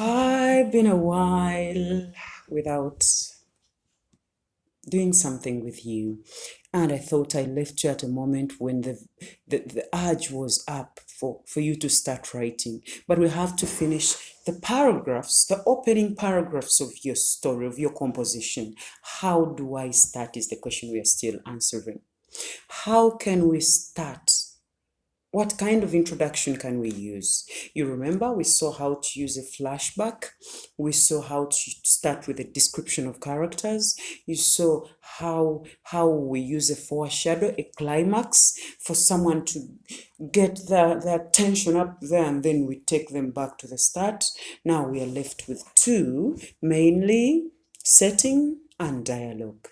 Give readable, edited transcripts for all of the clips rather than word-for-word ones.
I've been a while without doing something with you, and I thought I left you at a moment when the urge was up for you to start writing. But we have to finish the paragraphs, the opening paragraphs of your story, of your composition. How do I start is the question we are still answering. How can we start? What kind of introduction can we use? You remember we saw how to use a flashback. We saw how to start with a description of characters. You saw how we use a foreshadow, a climax for someone to get their attention up there, and then we take them back to the start. Now we are left with two, mainly setting and dialogue.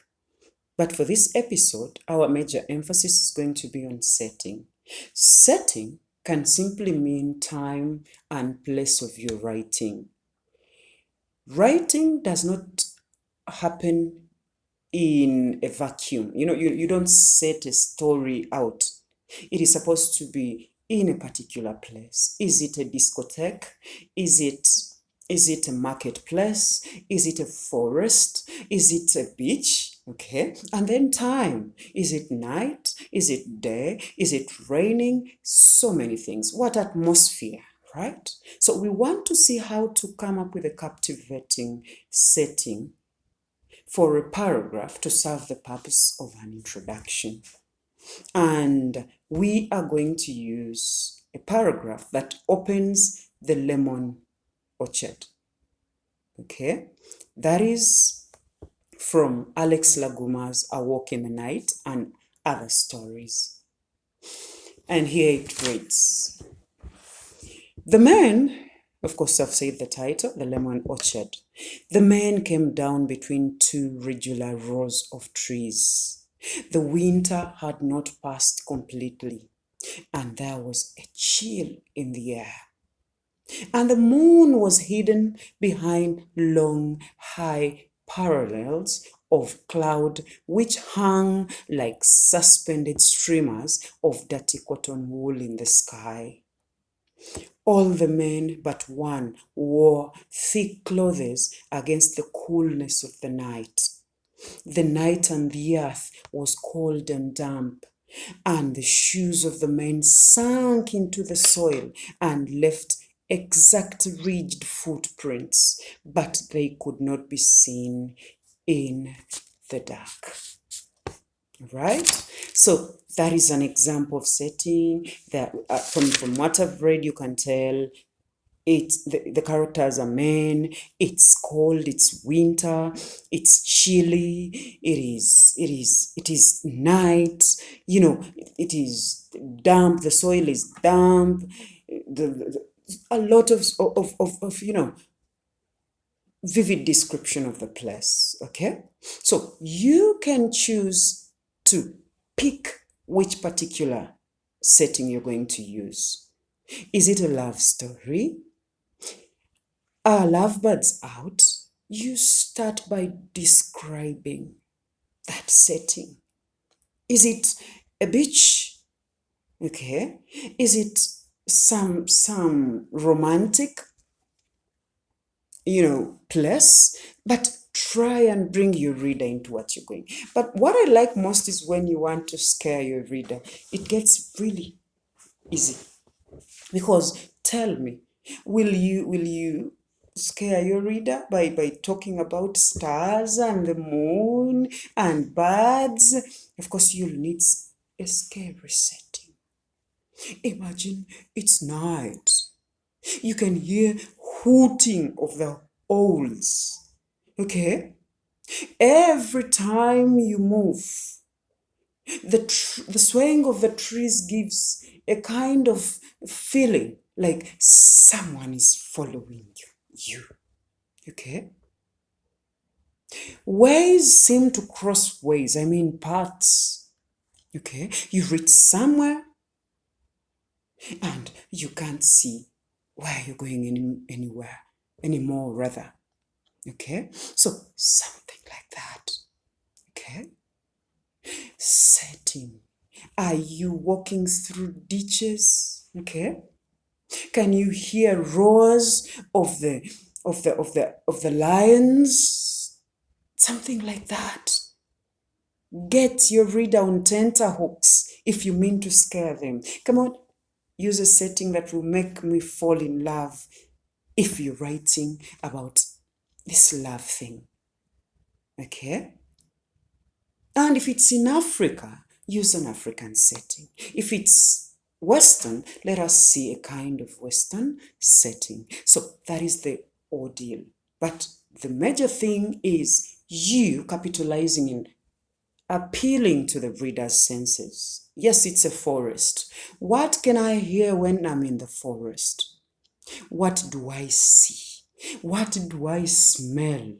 But for this episode, our major emphasis is going to be on setting. Setting can simply mean time and place of your writing. Writing does not happen in a vacuum. You don't set a story out. It is supposed to be in a particular place. Is it a discotheque? Is it a marketplace? Is it a forest? Is it a beach? Okay, and then time. Is it night? Is it day? Is it raining? So many things. What atmosphere, right? So we want to see how to come up with a captivating setting for a paragraph to serve the purpose of an introduction. And we are going to use a paragraph that opens the lemon orchard. Okay, that is from Alex Laguma's A Walk in the Night and Other Stories. And here it reads. The man, of course I've said the title, The Lemon Orchard. The man came down between two regular rows of trees. The winter had not passed completely, and there was a chill in the air. And the moon was hidden behind long, high parallels of cloud which hung like suspended streamers of dirty cotton wool in the sky. All the men but one wore thick clothes against the coolness of the night. The night and the earth was cold and damp, and the shoes of the men sank into the soil and left exact ridged footprints, but they could not be seen in the dark. Right? So that is an example of setting that from what I've read, you can tell the characters are men, it's cold, it's winter, it's chilly, it is night, it is damp, the soil is damp, a lot of vivid description of the place. Okay, so you can choose to pick which particular setting you're going to use. Is it a love story? Are lovebirds out? You start by describing that setting. Is it a beach? Okay. Is it some romantic, place? But try and bring your reader into what you're going. But what I like most is when you want to scare your reader. It gets really easy. Because tell me, will you scare your reader by talking about stars and the moon and birds? Of course, you'll need a scary setting. Imagine it's night. You can hear hooting of the owls. Okay? Every time you move, the swaying of the trees gives a kind of feeling like someone is following you. Okay? Ways seem to cross ways, paths. Okay? You reach somewhere and you can't see where you're going anywhere anymore, rather. Okay? So something like that. Okay? Setting. Are you walking through ditches? Okay? Can you hear roars of the of the lions, something like that. Get your reader on tenterhooks if you mean to scare them. Come on, use a setting that will make me fall in love if you're writing about this love thing. Okay? And if it's in Africa, use an African setting. If it's Western, let us see a kind of Western setting. So that is the ordeal. But the major thing is you capitalizing in appealing to the reader's senses. Yes, it's a forest. What can I hear when I'm in the forest? What do I see? What do I smell?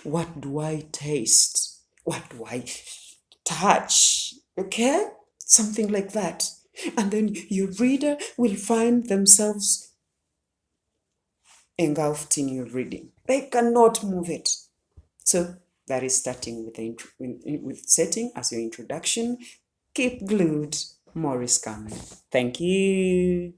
What do I taste? What do I touch? Okay? Something like that. And then your reader will find themselves engulfed in your reading. They cannot move it. So that is starting with setting as your introduction. Keep glued. More is coming. Thank you.